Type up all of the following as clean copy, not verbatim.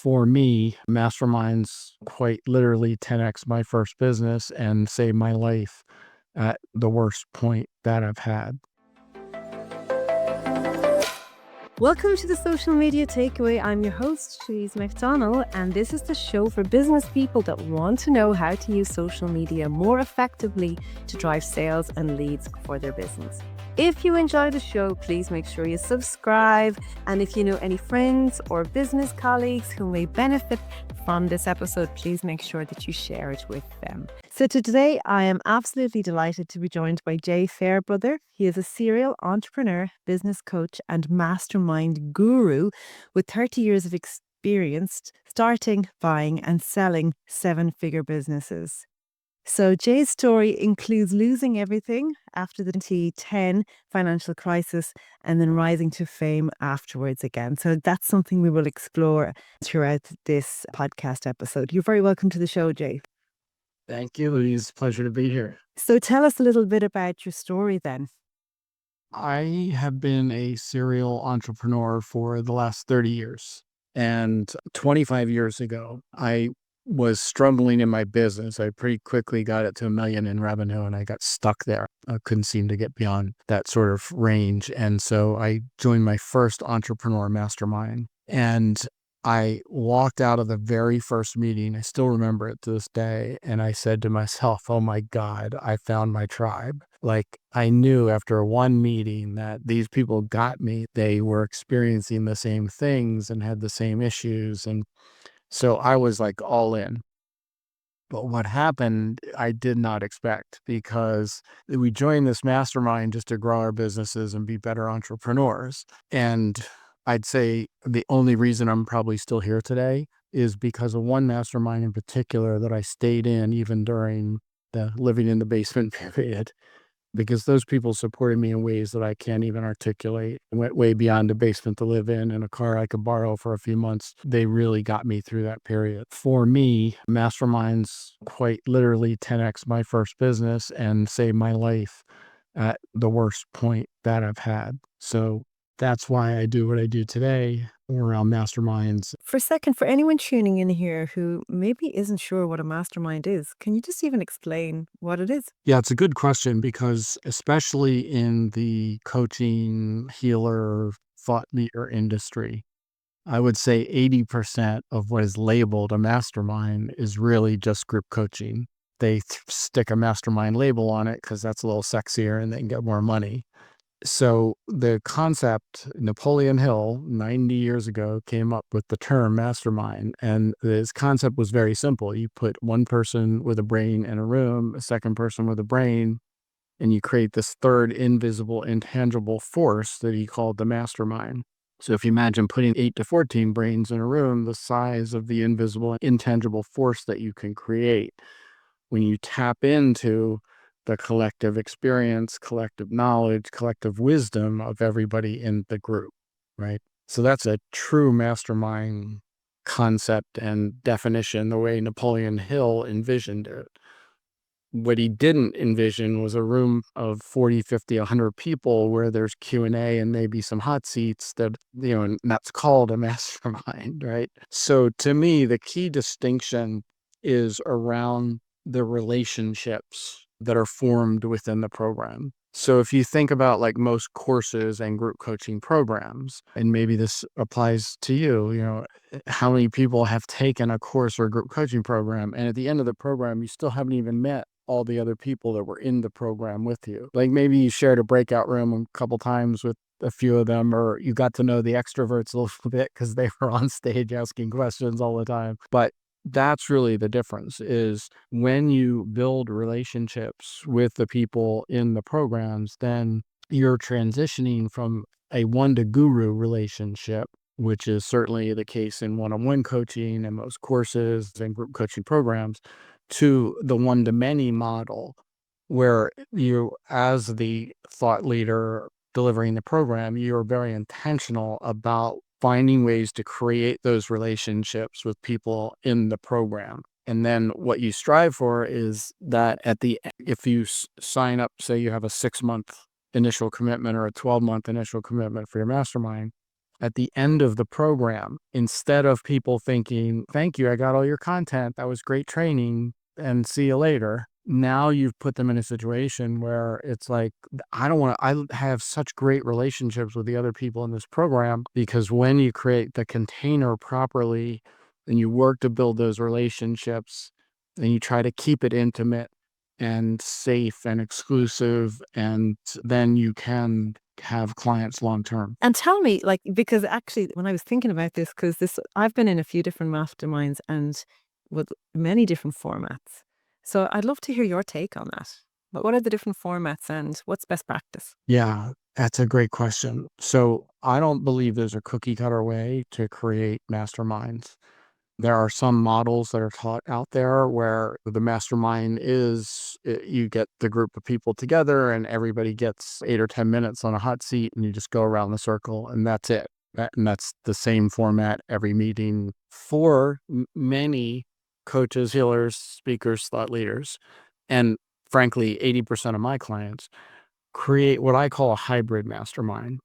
For me, Masterminds quite literally 10x my first business and saved my life at the worst point that I've had. Welcome to the Social Media Takeaway. I'm your host, Louise McDonnell, and this is the show for business people that want to know how to use social media more effectively to drive sales and leads for their business. If you enjoy the show, please make sure you subscribe. And if you know any friends or business colleagues who may benefit from this episode, please make sure that you share it with them. So today, I am absolutely delighted to be joined by Jay Fairbrother. He is a serial entrepreneur, business coach, and mastermind guru with 30 years of experience starting, buying, and selling seven-figure businesses. So Jay's story includes losing everything after the 2010 financial crisis and then rising to fame afterwards again. So that's something we will explore throughout this podcast episode. You're very welcome to the show, Jay. Thank you, Louise. Pleasure to be here. So tell us a little bit about your story then. I have been a serial entrepreneur for the last 30 years. And 25 years ago, I was struggling in my business. I pretty quickly got it to $1 million in revenue and I got stuck there. I couldn't seem to get beyond that sort of range. And so I joined my first entrepreneur mastermind. And I walked out of the very first meeting. I still remember it to this day. And I said to myself, oh my God, I found my tribe. Like I knew after one meeting that these people got me. They were experiencing the same things and had the same issues. And so I was like all in. But what happened, I did not expect, because we joined this mastermind just to grow our businesses and be better entrepreneurs. And I'd say the only reason I'm probably still here today is because of one mastermind in particular that I stayed in even during the living in the basement period, because those people supported me in ways that I can't even articulate. It went way beyond the basement to live in and a car I could borrow for a few months. They really got me through that period. For me, Masterminds quite literally 10x my first business and saved my life at the worst point that I've had. So that's why I do what I do today around masterminds. For a second, for anyone tuning in here who maybe isn't sure what a mastermind is, can you just even explain what it is? Yeah, it's a good question, because especially in the coaching, healer, thought leader industry, I would say 80% of what is labeled a mastermind is really just group coaching. They stick a mastermind label on it because that's a little sexier and they can get more money. So the concept, Napoleon Hill, 90 years ago, came up with the term mastermind. And this concept was very simple. You put one person with a brain in a room, a second person with a brain, and you create this third invisible, intangible force that he called the mastermind. So if you imagine putting 8 to 14 brains in a room, the size of the invisible, intangible force that you can create when you tap into the collective experience, collective knowledge, collective wisdom of everybody in the group, right? So that's a true mastermind concept and definition, the way Napoleon Hill envisioned it. What he didn't envision was a room of 40, 50, 100 people where there's Q&A and maybe some hot seats that, and that's called a mastermind, right? So to me, the key distinction is around the relationships that are formed within the program. So if you think about like most courses and group coaching programs, and maybe this applies to you, how many people have taken a course or a group coaching program, and at the end of the program, you still haven't even met all the other people that were in the program with you. Like maybe you shared a breakout room a couple times with a few of them, or you got to know the extroverts a little bit because they were on stage asking questions all the time. But that's really the difference, is when you build relationships with the people in the programs, then you're transitioning from a one-to-guru relationship, which is certainly the case in one-on-one coaching and most courses and group coaching programs, to the one-to-many model, where you, as the thought leader delivering the program, you're very intentional about finding ways to create those relationships with people in the program. And then what you strive for is that if you sign up, say you have a 6-month initial commitment or a 12-month initial commitment for your mastermind, at the end of the program, instead of people thinking, thank you, I got all your content. That was great training and see you later. Now you've put them in a situation where it's like, I have such great relationships with the other people in this program, because when you create the container properly and you work to build those relationships and you try to keep it intimate and safe and exclusive, and then you can have clients long term. And tell me, like, because actually, when I was thinking about this, because I've been in a few different masterminds and with many different formats. So I'd love to hear your take on that. But what are the different formats and what's best practice? Yeah, that's a great question. So I don't believe there's a cookie cutter way to create masterminds. There are some models that are taught out there where the mastermind is you get the group of people together and everybody gets 8 or 10 minutes on a hot seat and you just go around the circle and that's it. And that's the same format every meeting for many coaches, healers, speakers, thought leaders. And frankly, 80% of my clients create what I call a hybrid mastermind,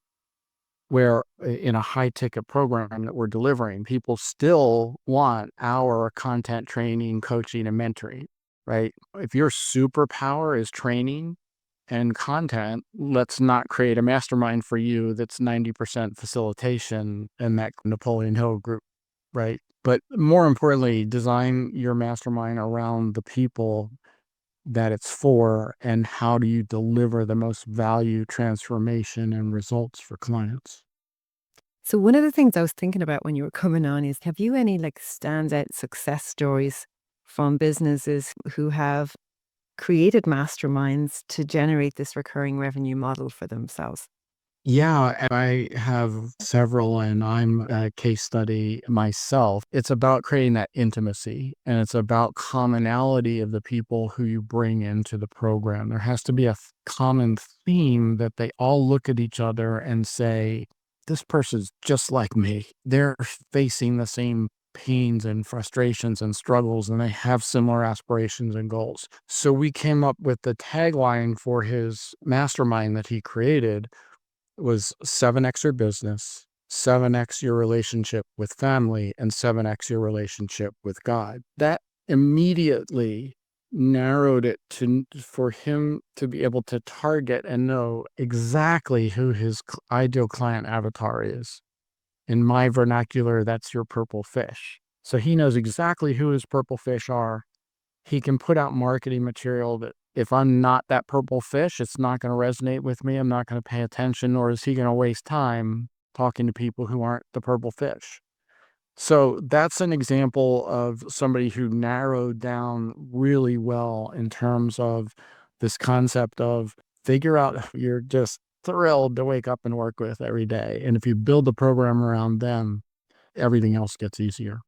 where in a high ticket program that we're delivering, people still want our content training, coaching, and mentoring, right? If your superpower is training and content, let's not create a mastermind for you that's 90% facilitation and that Napoleon Hill group, right? But more importantly, design your mastermind around the people that it's for, and how do you deliver the most value, transformation, and results for clients. So one of the things I was thinking about when you were coming on is, have you any like standout success stories from businesses who have created masterminds to generate this recurring revenue model for themselves? Yeah, and I have several, and I'm a case study myself. It's about creating that intimacy, and it's about commonality of the people who you bring into the program. There has to be a common theme that they all look at each other and say, this person's just like me. They're facing the same pains and frustrations and struggles, and they have similar aspirations and goals. So we came up with the tagline for his mastermind that he created was 7x your business, 7x your relationship with family, and 7x your relationship with God. That immediately narrowed it to for him to be able to target and know exactly who his ideal client avatar is. In my vernacular, that's your purple fish. So he knows exactly who his purple fish are. He can put out marketing material that if I'm not that purple fish, it's not going to resonate with me. I'm not going to pay attention, nor is he going to waste time talking to people who aren't the purple fish. So that's an example of somebody who narrowed down really well in terms of this concept of figure out who you're just thrilled to wake up and work with every day. And if you build the program around them, everything else gets easier.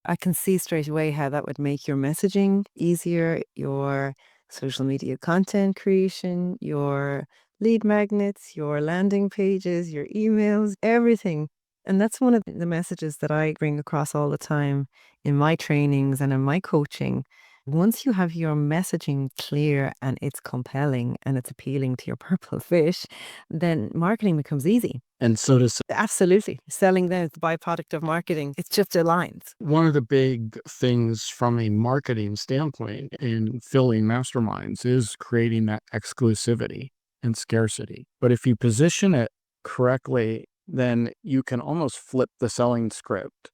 I can see straight away how that would make your messaging easier, your social media content creation, your lead magnets, your landing pages, your emails, everything. And that's one of the messages that I bring across all the time in my trainings and in my coaching. Once you have your messaging clear and it's compelling and it's appealing to your purple fish, then marketing becomes easy. And so does Absolutely. Selling then is the byproduct of marketing. It's just aligns. one of the big things from a marketing standpoint in filling masterminds is creating that exclusivity and scarcity. But if you position it correctly, then you can almost flip the selling script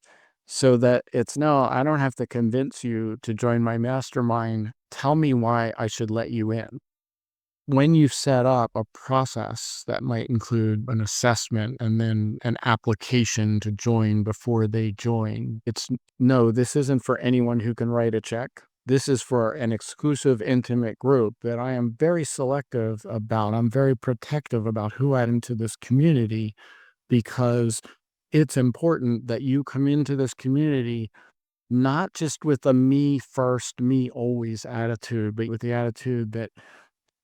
so that it's no, I don't have to convince you to join my mastermind. Tell me why I should let you in. When you set up a process that might include an assessment and then an application to join before they join, it's no, this isn't for anyone who can write a check. This is for an exclusive, intimate group that I am very selective about. I'm very protective about who I add into this community, because it's important that you come into this community not just with a me first, me always attitude, but with the attitude that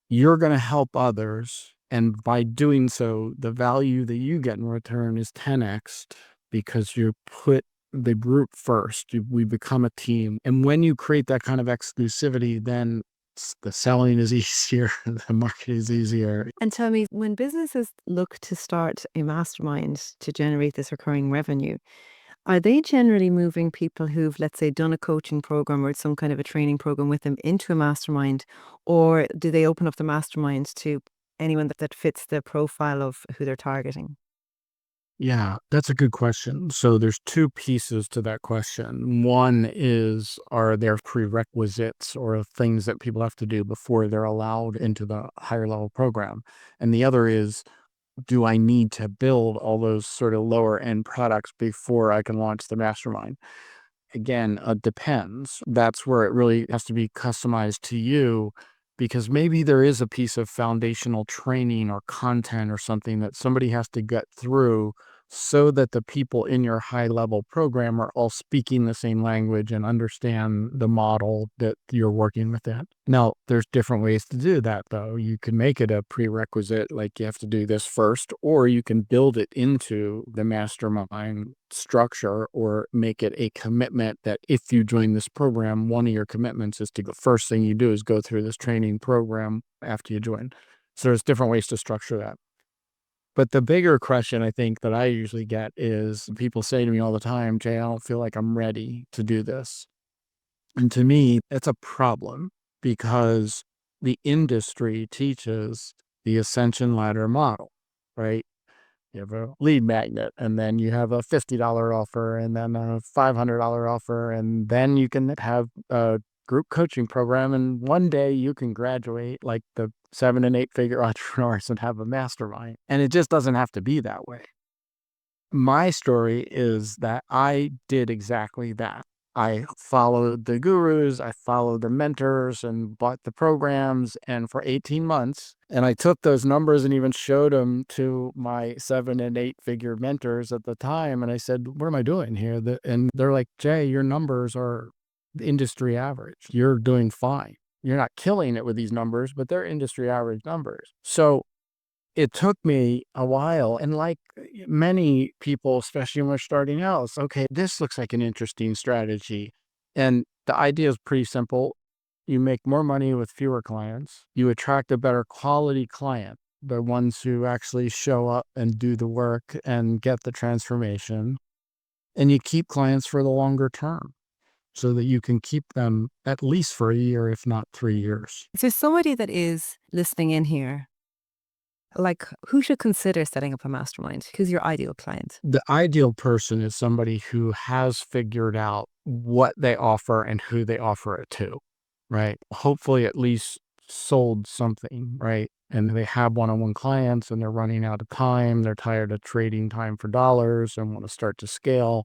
you're going to help others. And by doing so, the value that you get in return is 10x, because you put the group first. We become a team. And when you create that kind of exclusivity, then The selling is easier, the market is easier. And tell me, when businesses look to start a mastermind to generate this recurring revenue, are they generally moving people who've, let's say, done a coaching program or some kind of a training program with them into a mastermind? Or do they open up the mastermind to anyone that fits the profile of who they're targeting? Yeah, that's a good question. So there's two pieces to that question. One is, are there prerequisites or things that people have to do before they're allowed into the higher level program? And the other is, do I need to build all those sort of lower end products before I can launch the mastermind? Again, depends. That's where it really has to be customized to you, because maybe there is a piece of foundational training or content or something that somebody has to get through so that the people in your high level program are all speaking the same language and understand the model that you're working within. Now, there's different ways to do that, though. You can make it a prerequisite, like you have to do this first, or you can build it into the mastermind structure or make it a commitment that if you join this program, one of your commitments is to go, first thing you do is go through this training program after you join. So there's different ways to structure that. But the bigger question I think that I usually get is people say to me all the time, Jay, I don't feel like I'm ready to do this. And to me, that's a problem because the industry teaches the ascension ladder model, right? You have a lead magnet, and then you have a $50 offer, and then a $500 offer, and then you can have a group coaching program. And one day you can graduate like the 7 and 8 figure entrepreneurs and have a mastermind. And it just doesn't have to be that way. My story is that I did exactly that. I followed the gurus, I followed the mentors and bought the programs. And for 18 months, and I took those numbers and even showed them to my 7 and 8 figure mentors at the time. And I said, what am I doing here? And they're like, Jay, your numbers are the industry average. You're doing fine. You're not killing it with these numbers, but they're industry average numbers. So it took me a while, and like many people, especially when we're starting out, it's, okay, this looks like an interesting strategy. And the idea is pretty simple. You make more money with fewer clients. You attract a better quality client, the ones who actually show up and do the work and get the transformation. And you keep clients for the longer term so that you can keep them at least for a year, if not 3 years. Is there somebody that is listening in here? Like, who should consider setting up a mastermind? Who's your ideal client? The ideal person is somebody who has figured out what they offer and who they offer it to, right? Hopefully, at least sold something, right? And they have one-on-one clients and they're running out of time. They're tired of trading time for dollars and want to start to scale.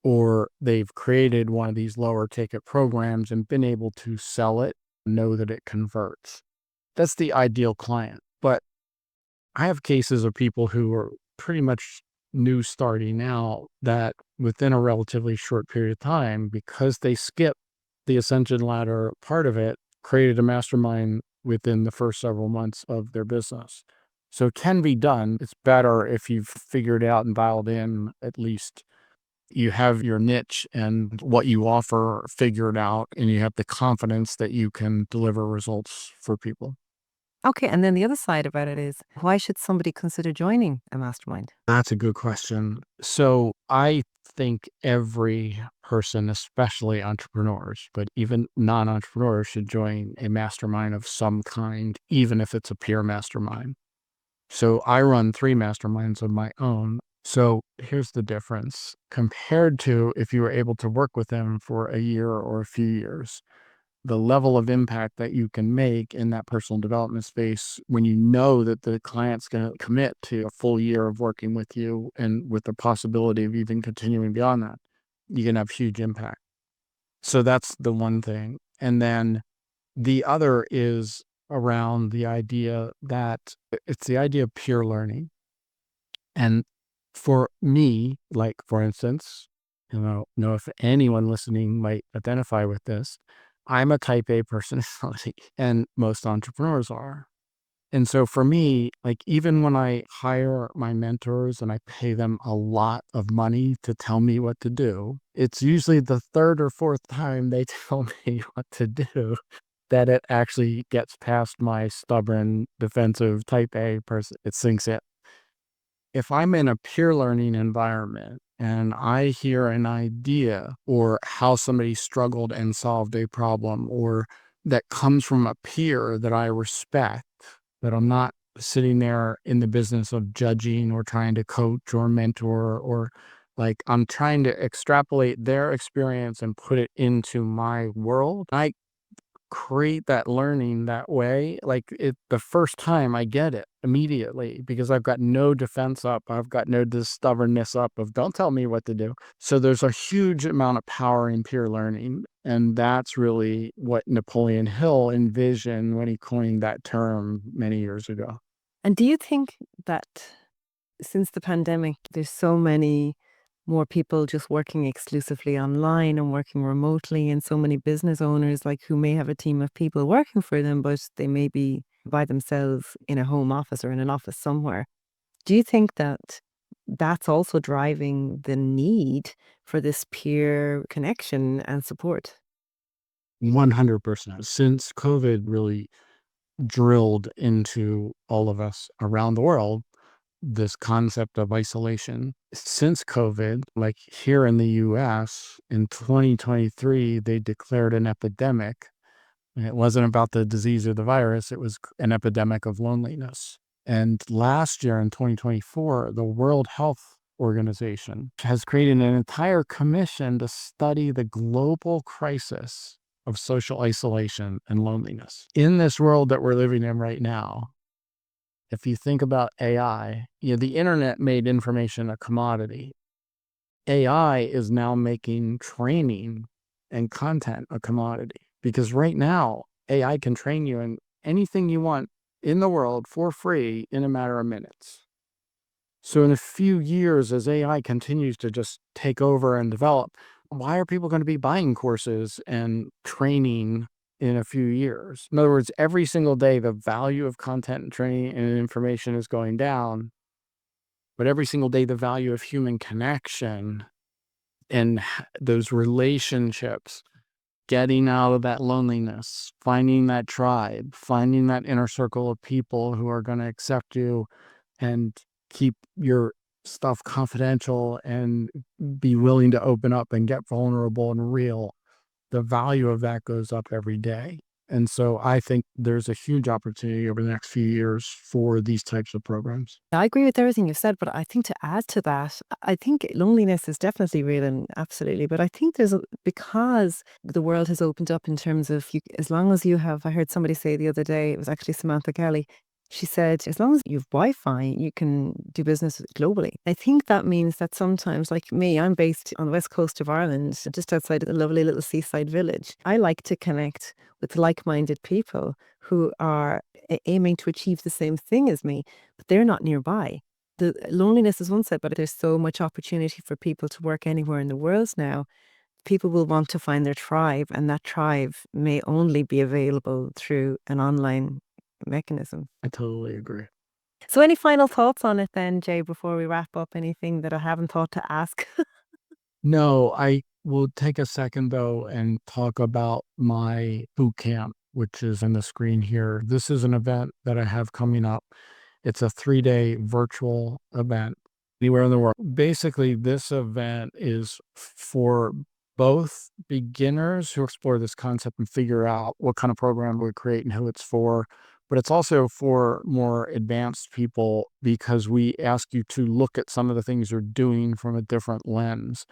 Or they've created one of these lower ticket programs and been able to sell it, know that it converts. That's the ideal client. But I have cases of people who are pretty much new starting out that within a relatively short period of time, because they skipped the ascension ladder part of it, created a mastermind within the first several months of their business. So it can be done. It's better if you've figured out and dialed in, at least you have your niche and what you offer figured out, and you have the confidence that you can deliver results for people. Okay, and then the other side about it is, why should somebody consider joining a mastermind? That's a good question. So I think every person, especially entrepreneurs, but even non-entrepreneurs, should join a mastermind of some kind, even if it's a peer mastermind. So I run 3 masterminds of my own. So here's the difference compared to if you were able to work with them for a year or a few years. The level of impact that you can make in that personal development space when you know that the client's going to commit to a full year of working with you and with the possibility of even continuing beyond that, you can have huge impact. So that's the one thing. And then the other is around the idea that it's the idea of peer learning. And for me, like for instance, know if anyone listening might identify with this. I'm a type A personality, and most entrepreneurs are. And so for me, like even when I hire my mentors and I pay them a lot of money to tell me what to do, it's usually the third or fourth time they tell me what to do that it actually gets past my stubborn, defensive type A person. It sinks in. If I'm in a peer learning environment and I hear an idea or how somebody struggled and solved a problem, or that comes from a peer that I respect, that I'm not sitting there in the business of judging or trying to coach or mentor, or like I'm trying to extrapolate their experience and put it into my world. I create that learning that way. Like the first time I get it immediately because I've got no defense up. I've got no this stubbornness up of don't tell me what to do. So there's a huge amount of power in peer learning. And that's really what Napoleon Hill envisioned when he coined that term many years ago. And do you think that since the pandemic, there's so many more people just working exclusively online and working remotely, and so many business owners like who may have a team of people working for them, but they may be by themselves in a home office or in an office somewhere. Do you think that that's also driving the need for this peer connection and support? 100%. Since COVID really drilled into all of us around the world, this concept of isolation. Since COVID, like here in the US in 2023, they declared an epidemic. And it wasn't about the disease or the virus, it was an epidemic of loneliness. And last year in 2024, the World Health Organization has created an entire commission to study the global crisis of social isolation and loneliness. In this world that we're living in right now, if you think about AI, the internet made information a commodity. AI is now making training and content a commodity because right now AI can train you in anything you want in the world for free in a matter of minutes. So in a few years, as AI continues to just take over and develop, why are people going to be buying courses and training in a few years? In other words, every single day, the value of content and training and information is going down. But every single day, the value of human connection and those relationships, getting out of that loneliness, finding that tribe, finding that inner circle of people who are going to accept you and keep your stuff confidential and be willing to open up and get vulnerable and real, the value of that goes up every day. And so I think there's a huge opportunity over the next few years for these types of programs. I agree with everything you've said, but I think to add to that, I think loneliness is definitely real and absolutely. But I think because the world has opened up in terms of you, as long as you have, I heard somebody say the other day, it was actually Samantha Kelly. She said, as long as you have Wi-Fi, you can do business globally. I think that means that sometimes, like me, I'm based on the west coast of Ireland, just outside a lovely little seaside village. I like to connect with like-minded people who are aiming to achieve the same thing as me, but they're not nearby. The loneliness is one side, but there's so much opportunity for people to work anywhere in the world now. People will want to find their tribe, and that tribe may only be available through an online mechanism. I totally agree. So, any final thoughts on it then, Jay, before we wrap up? Anything that I haven't thought to ask? No, I will take a second though and talk about my boot camp, which is on the screen here. This is an event that I have coming up. It's a 3-day virtual event anywhere in the world. Basically, this event is for both beginners who explore this concept and figure out what kind of program we create and who it's for, but it's also for more advanced people because we ask you to look at some of the things you're doing from a different lens.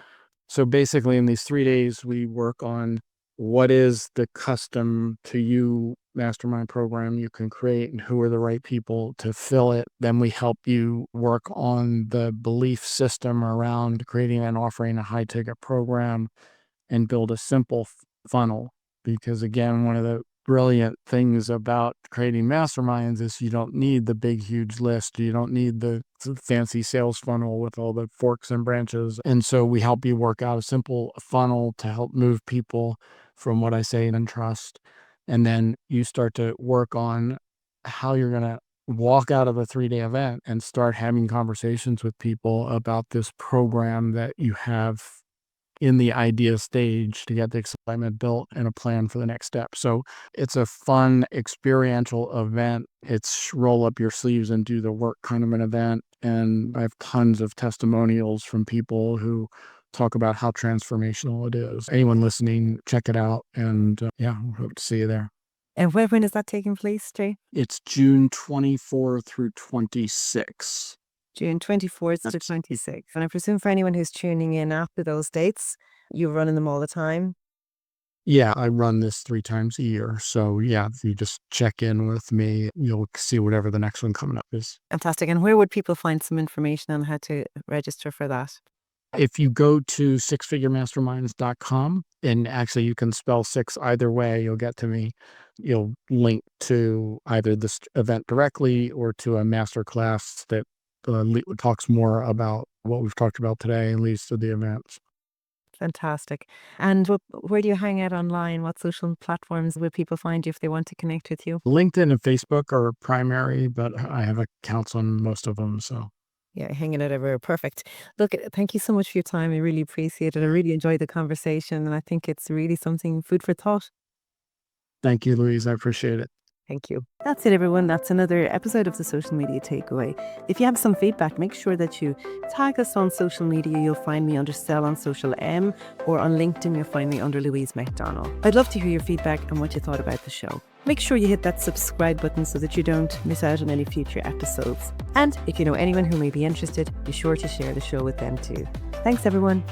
So basically, in these 3 days, we work on what is the custom to you mastermind program you can create and who are the right people to fill it. Then we help you work on the belief system around creating and offering a high ticket program and build a simple funnel. Because again, one of the brilliant things about creating masterminds is you don't need the big, huge list. You don't need the fancy sales funnel with all the forks and branches. And so we help you work out a simple funnel to help move people from what I say and trust. And then you start to work on how you're going to walk out of a 3-day event and start having conversations with people about this program that you have in the idea stage to get the excitement built and a plan for the next step. So it's a fun experiential event. It's roll up your sleeves and do the work kind of an event. And I have tons of testimonials from people who talk about how transformational it is. Anyone listening, check it out. And yeah, hope to see you there. And when is that taking place, Jay? It's June 24 through 26. June 24th to 26th. And I presume for anyone who's tuning in after those dates, you're running them all the time? Yeah, I run this 3 times a year. So yeah, if you just check in with me, you'll see whatever the next one coming up is. Fantastic. And where would people find some information on how to register for that? If you go to sixfiguremasterminds.com, and actually you can spell six either way, you'll get to me. You'll link to either this event directly or to a masterclass that talks more about what we've talked about today and leads to the events. Fantastic. And where do you hang out online? What social platforms will people find you if they want to connect with you? LinkedIn and Facebook are primary, but I have accounts on most of them. So Yeah, hanging out everywhere. Perfect. Look, thank you so much for your time. I really appreciate it. I really enjoyed the conversation, and I think it's really something food for thought. thank you, Louise. I appreciate it. Thank you. That's it, everyone. That's another episode of the Social Media Takeaway. If you have some feedback, make sure that you tag us on social media. You'll find me under Sell on Social M, or on LinkedIn, you'll find me under Louise McDonnell. I'd love to hear your feedback and what you thought about the show. Make sure you hit that subscribe button so that you don't miss out on any future episodes. And if you know anyone who may be interested, be sure to share the show with them too. Thanks, everyone.